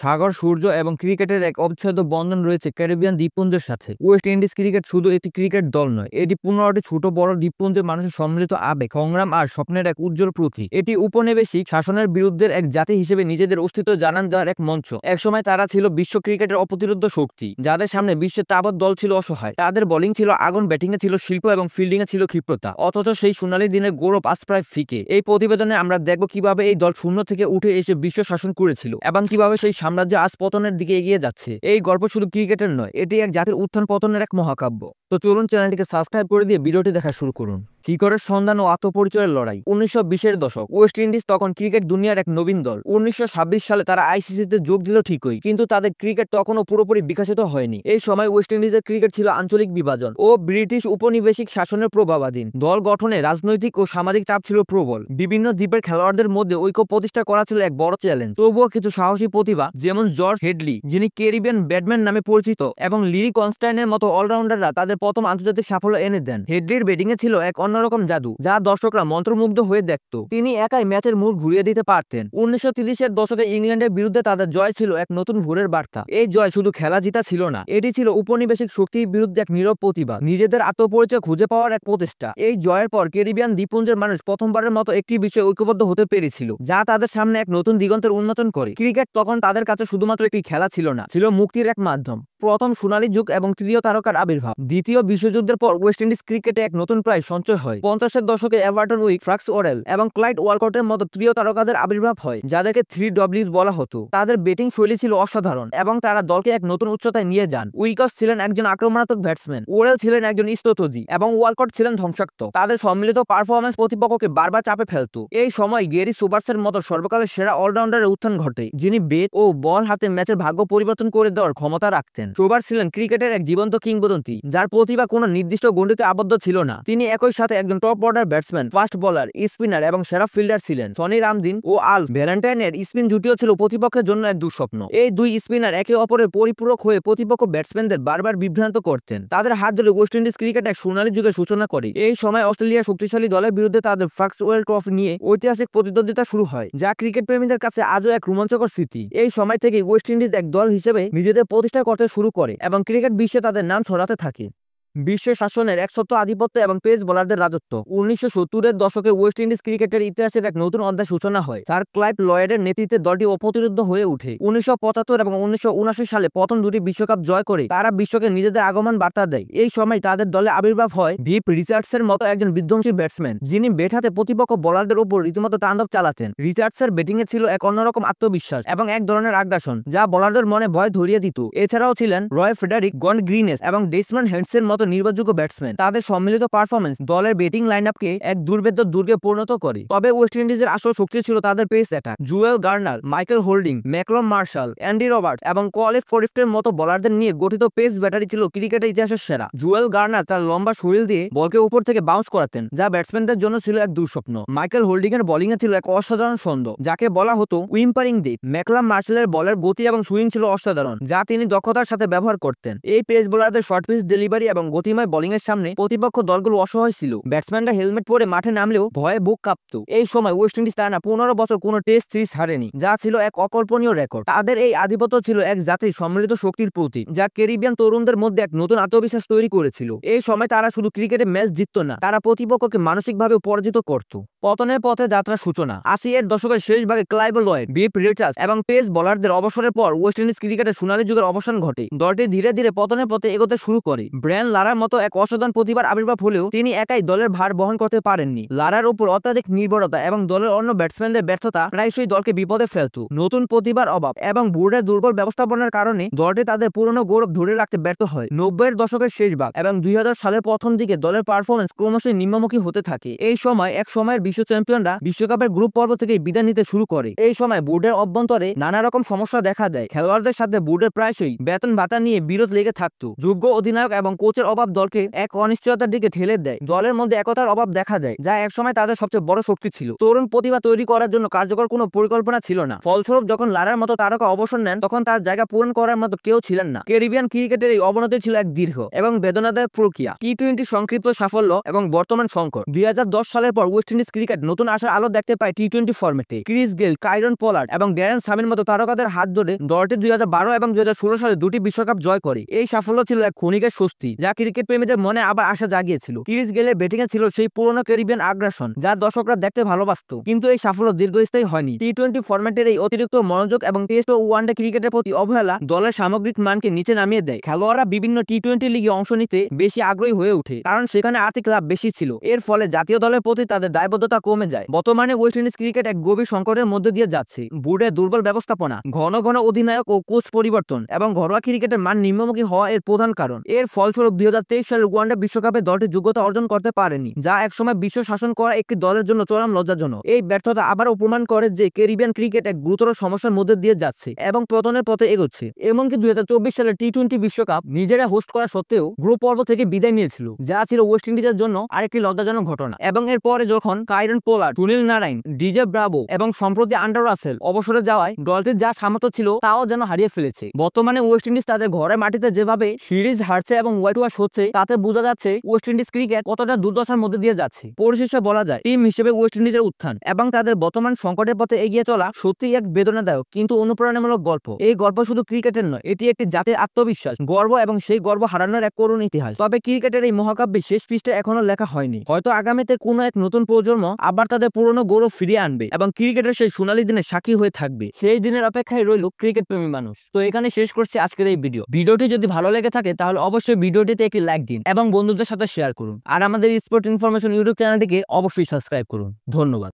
সাগর, সূর্য এবং ক্রিকেটের এক অবিচ্ছেদ্য বন্ধন রয়েছে ক্যারিবিয়ান দ্বীপপুঞ্জের সাথে। ওয়েস্ট ইন্ডিজ ক্রিকেট শুধু একটি ক্রিকেট দল নয়, এটি 15টি ছোট বড় দ্বীপপুঞ্জের মানুষের সম্মিলিত আবেগ, সংগ্রাম আর স্বপ্নের এক উজ্জ্বল প্রতীক। এটি উপনিবেশিক শাসনের বিরুদ্ধে এক জাতি হিসেবে নিজেদের অস্তিত্ব জানান দেওয়ার এক মঞ্চ। একসময় তারা ছিল বিশ্ব ক্রিকেটের অপ্রতিরোধ্য শক্তি, যাদের সামনে বিশ্বের তাবৎ দল ছিল অসহায়। তাদের বোলিং ছিল আগুন, ব্যাটিংয়ে ছিল শিল্প এবং ফিল্ডিংয়ে ছিল ক্ষিপ্রতা। অথচ সেই সোনালী দিনের গৌরব আজ প্রায় ফিকে। এই প্রতিবেদনে আমরা দেখব কিভাবে এই দল শূন্য থেকে উঠে এসে বিশ্ব শাসন করেছিল এবং কিভাবে সেই সাম্রাজ্য আজ পতনের দিকে এগিয়ে যাচ্ছে। এই গল্প শুধু ক্রিকেটের নয়, এটি এক জাতির উত্থান পতনের এক মহাকাব্য। তো চলুন চ্যানেলটিকে সাবস্ক্রাইব করে দিয়ে ভিডিওটি দেখা শুরু করুন। শিকড়ের সন্ধান ও আত্মপরিচয়ের লড়াই। 1920-এর দশক। ওয়েস্ট ইন্ডিজ তখন ক্রিকেট দুনিয়ার এক নবীন দল। 1926 সালে তারা আইসিসিতে যোগ দিল ঠিকই, কিন্তু তাদের ক্রিকেট তখনও পুরোপুরি বিকশিত হয়নি। এই সময় ওয়েস্ট ইন্ডিজের ক্রিকেট ছিল আঞ্চলিক বিভাজন ও ব্রিটিশ উপনিবেশিক শাসনের প্রভাবাধীন। দল গঠনে রাজনৈতিক ও সামাজিক চাপ ছিল প্রবল। বিভিন্ন দ্বীপের খেলোয়াড়দের মধ্যে ঐক্য প্রতিষ্ঠা করা ছিল এক বড় চ্যালেঞ্জ। তবুও কিছু সাহসী প্রতিভা, যেমন জর্জ হেডলি, যিনি ক্যারিবিয়ান ব্যাটম্যান নামে পরিচিত, এবং লিরি কনস্ট্যান্টের মতো অলরাউন্ডাররা তাদের প্রথম আন্তর্জাতিক সাফল্য এনে দেন। হেডলির ব্যাটিংয়ে ছিল এক অন্যরকম জাদু, যা দর্শকরা মন্ত্রমুগ্ধ হয়ে দেখত। তিনি একাই ম্যাচের মূল ঘুরিয়ে দিতে পারতেন। 1930-এর দশকে ইংল্যান্ডের বিরুদ্ধে তাদের জয় ছিল এক নতুন ভোরের বার্তা। এই জয় শুধু খেলা জিতা ছিল না, এটি ছিল উপনিবেশিক শক্তির বিরুদ্ধে এক নীরব প্রতিবাদ, নিজেদের আত্মপরিচয় খুঁজে পাওয়ার এক প্রচেষ্টা। এই জয়ের পর ক্যারিবিয়ান দ্বীপপুঞ্জের মানুষ প্রথমবারের মতো একটি বিষয়ে ঐক্যবদ্ধ হতে পেরেছিল, যা তাদের সামনে এক নতুন দিগন্তের উন্মোচন করে। ক্রিকেট তখন তাদের কাছে শুধুমাত্র একটি খেলা ছিল না, ছিল মুক্তির এক মাধ্যম। প্রথম সোনালী যুগ এবং তৃতীয় তারকার আবির্ভাব। দ্বিতীয় বিশ্বযুদ্ধের পর ওয়েস্ট ইন্ডিজ ক্রিকেটে এক নতুন প্রায় সঞ্চয় হয়। 50-এর দশকে এভারটন উইক, ফ্রাক্স ওরেল এবং ক্লাইড ওয়ালকটের মতো তৃতীয় তারকাদের আবির্ভাব হয়, যাদেরকে 3Ws বলা হতো। তাদের ব্যাটিং শৈলী ছিল অসাধারণ এবং তারা দলকে এক নতুন উচ্চতায় নিয়ে যান। উইকস ছিলেন একজন আক্রমণাত্মক ব্যাটসম্যান, ওরেল ছিলেন একজন স্থিতধী এবং ওয়ালকট ছিলেন ধ্বংসাত্মক। তাদের সম্মিলিত পারফরম্যান্স প্রতিপক্ষকে বারবার চাপে ফেলত। এই সময় গ্যারি সোবার্সের মতো সর্বকালের সেরা অলরাউন্ডারের উত্থান ঘটে, যিনি ব্যাট ও বল হাতে ম্যাচের ভাগ্য পরিবর্তন করে দেওয়ার ক্ষমতা রাখতেন। সোবার্স ছিলেন ক্রিকেটের এক জীবন্ত কিংবদন্তি, যার প্রতিভা কোনো নির্দিষ্ট গণ্ডিতে আবদ্ধ ছিল না। তিনি একই সাথে একজন top order batsman, fast bowler, spinner এবং সেরা ফিল্ডার ছিলেন। সনি রামদিন ও আল ভ্যালেন্টাইনের স্পিন জুটিও ছিল প্রতিপক্ষের জন্য এক দুঃস্বপ্ন। এই দুই স্পিনার একে অপরের পরিপূরক হয়ে প্রতিপক্ষ ব্যাটসম্যানদের বারবার বিভ্রান্ত করতেন। তাদের হাত ধরে ওয়েস্ট ইন্ডিজ ক্রিকেট এক সোনালী যুগের সূচনা করে। এই সময় অস্ট্রেলিয়ার শক্তিশালী দলের বিরুদ্ধে তাদের ফ্রাক্সওয়েল ট্রফি নিয়ে ঐতিহাসিক প্রতিদ্বন্দ্বিতা শুরু হয়, যা ক্রিকেট প্রেমীদের কাছে আজও এক রোমাঞ্চকর স্মৃতি। এই সময় থেকে ওয়েস্ট ইন্ডিজ এক দল হিসেবে নিজেদের প্রতিষ্ঠা করতে শুরু করে এবং ক্রিকেট বিশ্বে তাদের নাম ছড়াতে থাকে। বিশ্ব শাসনের একচ্ছত্র আধিপত্য এবং পেস বোলারদের রাজত্ব। 1970-এর দশকে ওয়েস্ট ইন্ডিজ ক্রিকেটের ইতিহাসের এক নতুন অধ্যায় সূচনা হয়। স্যার ক্লাইভ লয়েডের নেতৃত্বে দলটি অপ্রতিরোধ্য হয়ে ওঠে। 1975 এবং 1979 সালে প্রথম দুটি বিশ্বকাপ জয় করে তারা বিশ্বকে নিজেদের আগমন বার্তা দেয়। এই সময় তাদের দলে আবির্ভাব হয় ভিপ রিচার্ডসের মতো একজন বিধ্বংসী ব্যাটসম্যান, যিনি ব্যাট হাতে প্রতিপক্ষ বোলারদের উপর রীতিমতো তাণ্ডব চালাতেন। রিচার্ডসের ব্যাটিংয়ে ছিল এক অন্যরকম আত্মবিশ্বাস এবং এক ধরনের আগ্রাসন, যা বোলারদের মনে ভয় ধরিয়ে দিত। এছাড়াও ছিলেন রয় ফ্রেডারিক, গন গ্রিনেস এবং ডেসমন্ড হেন্ডসের মতো নির্ভরযোগ্য ব্যাটসম্যান। তাদের সম্মিলিত পারফরম্যান্স দলের ব্যাটিং লাইনআপকে এক দুর্ভেদ্য দুর্গে পরিণত করে। তবে ওয়েস্ট ইন্ডিজের আসল শক্তি ছিল তাদের pace attack. Jewel Garner, Michael holding, ম্যাকলম martial, Andy Roberts এবং কলিফ ফরিস্টের মতো বোলারদের নিয়ে গঠিত পেস ব্যাটারি ছিল ক্রিকেটের ইতিহাসের সেরা। জুয়েল গার্নার তার লম্বা শরীর দিয়ে বলকে উপর থেকে বাউন্স করাতেন, যা ব্যাটসম্যানদের জন্য ছিল এক দুঃস্বপ্ন। মাইকেল হোল্ডিং এর বোলিং এ ছিল এক অসাধারণ ছন্দ, যাকে বলা হতো উইম্পারিং ডিপ। ম্যাকলাম মার্শালের বলের গতি এবং সুইং ছিল অসাধারণ, যা তিনি দক্ষতার সাথে ব্যবহার করতেন। এই পেস বোলারদের শর্ট পিচ ডেলিভারি এবং গতিময় বোলিং এর সামনে প্রতিপক্ষ দলগুলো অসহায় ছিল। ব্যাটসম্যানরা হেলমেট পরে মাঠে নামলেও ভয়ে বুক কাঁপত। এই সময় ওয়েস্ট ইন্ডিজ টানা 15 বছর কোনো টেস্ট সিরিজ হারেনি, যা ছিল এক অকল্পনীয় রেকর্ড। তাদের এই আধিপত্য ছিল এক জাতির সম্মিলিত শক্তির প্রতীক, যা ক্যারিবিয়ান তরুণদের মধ্যে এক নতুন আত্মবিশ্বাস তৈরি করেছিল। এই সময় তারা শুধু ক্রিকেটে ম্যাচ জিতত না, তারা প্রতিপক্ষকে মানসিকভাবে পরাজিত করত। পতনের পথে যাত্রার সূচনা। 80-এর দশকের শেষ ভাগে ক্লাইভ লয়েড, ভিপ রিচার্ডস এবং পেস বোলারদের অবসরের পর ওয়েস্ট ইন্ডিজ ক্রিকেটের সোনালী যুগের অবসান ঘটে। দলটি ধীরে ধীরে পতনের পথে এগোতে শুরু করে। ব্রায়ান লারার মতো এক অসাধারণ প্রতিভার আবির্ভাব হলেও তিনি একাই দলের ভার বহন করতে পারেননি। লারার উপর অত্যাধিক নির্ভরতা এবং দলের অন্য ব্যাটসম্যানদের ব্যর্থতা প্রায়শই দলকে বিপদে ফেলত। নতুন প্রতিভার অভাব এবং বোর্ডের দুর্বল ব্যবস্থাপনার কারণে দলটি তাদের পুরনো গৌরব ধরে রাখতে ব্যর্থ হয়। 90-এর দশকের শেষ ভাগ এবং 2000 সালের প্রথম দিকে দলের পারফরম্যান্স ক্রমশই নিম্নমুখী হতে থাকে। এই সময় এক সময়ের বিশ্ব চ্যাম্পিয়নরা বিশ্বকাপের গ্রুপ পর্ব থেকে বিদায় নিতে শুরু করে। এই সময় বোর্ডের অভ্যন্তরে নানা রকম সমস্যা দেখা দেয়। খেলোয়াড়দের সাথে বোর্ডের প্রায়শই বেতন ভাতা নিয়ে বিরোধ লেগে থাকতো। যোগ্য অধিনায়ক এবং কোচের অভাব দলকে এক অনিশ্চয়তার দিকে ঠেলে দেয়। দলের মধ্যে একতার অভাব দেখা দেয়, যা একসময় তাদের সবচেয়ে বড় শক্তি ছিল। তরুণ প্রতিভা তৈরি করার জন্য কার্যকর কোনো পরিকল্পনা ছিল না। ফলস্বরূপ যখন লারার মতো তারকা অবসর নেন, তখন তার জায়গা পূরণ করার মতো কেউ ছিলেন না। ক্যারিবিয়ান ক্রিকেটের এই অবনতি ছিল এক দীর্ঘ এবং বেদনাদায়ক প্রক্রিয়া। টি-20 সংক্ষিপ্ত সাফল্য এবং বর্তমান সংকট। 2010 সালের পর ওয়েস্ট ইন্ডিজ ক্রিকেট নতুন আশার আলো দেখতে পায় টি-20 ফরম্যাটে। ক্রিস গেল, কাইরন পোলার্ড এবং ড্যারেন সামির মতো তারকাদের হাত ধরে দলটি 2012 এবং 2016 সালে দুটি বিশ্বকাপ জয় করে। এই সাফল্য ছিল এক ক্ষণিকের স্বস্তি, যা ক্রিকেট প্রেমীদের মনে আবার আশা জাগিয়েছিল। ক্রিস গেলের ব্যাটিংয়ে ছিল সেই পুরনো ক্যারিবিয়ান আগ্রাসন, যা দর্শকরা দেখতে ভালোবাসত। কিন্তু এই সাফল্য দীর্ঘস্থায়ী হয়নি। টি-20 ফরম্যাটের এই অতিরিক্ত মনোযোগ এবং টেস্ট ও ওয়ানডে ক্রিকেটের প্রতি অবহেলা দলের সামগ্রিক মানকে নিচে নামিয়ে দেয়। খেলোয়াড়রা বিভিন্ন টি-20 লিগে অংশ নিতে বেশি আগ্রহী হয়ে ওঠে, কারণ সেখানে আর্থিক লাভ বেশি ছিল। এর ফলে জাতীয় দলের প্রতি তাদের দায়বদ্ধতা কমে যায়। বর্তমানে ওয়েস্ট ইন্ডিজ ক্রিকেট এক গভীর সংকটের মধ্যে দিয়ে যাচ্ছে। বোর্ডের দুর্বল ব্যবস্থাপনা, ঘন ঘন অধিনায়ক ও কোচ পরিবর্তন এবং ঘরোয়া ক্রিকেটের মান নিম্নমুখী হওয়া এর প্রধান কারণ। এর ফলস্বরূপ 2023 সালের ওয়ানডে বিশ্বকাপে দলটি যোগ্যতা অর্জন করতে পারেনি, যা একসময় বিশ্ব শাসন করা একটি দলের জন্য চরম লজ্জাজনক। এই ব্যর্থতা আবারও প্রমাণ করে যে ক্যারিবিয়ান ক্রিকেট এক গুরুতর সমস্যার মধ্যে দিয়ে যাচ্ছে এবং পতনের পথে এগোচ্ছে। এমনকি 2024 সালের টি-20 বিশ্বকাপ নিজেরা হোস্ট করা সত্ত্বেও গ্রুপ পর্ব থেকে বিদায় নিয়েছিল, যা ছিল ওয়েস্ট ইন্ডিজের জন্য আরেকটি লজ্জাজনক ঘটনা। এবং এরপরে যখন Kieron Pollard, Sunil Narine, DJ Bravo এবং সম্প্রতি আন্ডার রাসেল অবসরে যাওয়ায় দলটির যা সামর্থ্য ছিল তাও যেন হারিয়ে ফেলেছে। বর্তমানে ওয়েস্ট ইন্ডিজ তাদের ঘরের মাটিতে যেভাবে সিরিজ হারছে এবং হোয়াইট ওয়াশ হচ্ছে, তাতে বোঝা যাচ্ছে ওয়েস্ট ইন্ডিজ ক্রিকেট কতটা দুর্দশার মধ্যে দিয়ে যাচ্ছে। পরিশেষে বলা যায়, টিম হিসেবে ওয়েস্ট ইন্ডিজের উত্থান এবং তাদের বর্তমান সংকটের পথে এগিয়ে চলা সত্যিই এক বেদনাদায়ক কিন্তু অনুপ্রেরণামূলক গল্প। এই গল্প শুধু ক্রিকেটের নয়, এটি একটি জাতির আত্মবিশ্বাস, গর্ব এবং সেই গর্ব হারানোর এক করুণ ইতিহাস। তবে ক্রিকেটের এই মহাকাব্যের শেষ পৃষ্ঠে এখনো লেখা হয়নি। হয়তো আগামীতে কোনো এক নতুন প্রজন্ম আবার তাদের পুরনো গৌরব ফিরিয়ে আনবে এবং ক্রিকেটের সেই সোনালী দিনের সাক্ষী হয়ে থাকবে। সেই দিনের অপেক্ষায় রইল ক্রিকেট প্রেমী মানুষ। তো এখানে শেষ করছি আজকের এই ভিডিওটি যদি ভালো লেগে থাকে তাহলে অবশ্যই ভিডিওটিতে একটি লাইক দিন এবং বন্ধুদের সাথে শেয়ার করুন। আর আমাদের স্পোর্ট ইনফরমেশন ইউটিউব চ্যানেলটিকে অবশ্যই সাবস্ক্রাইব করুন। ধন্যবাদ।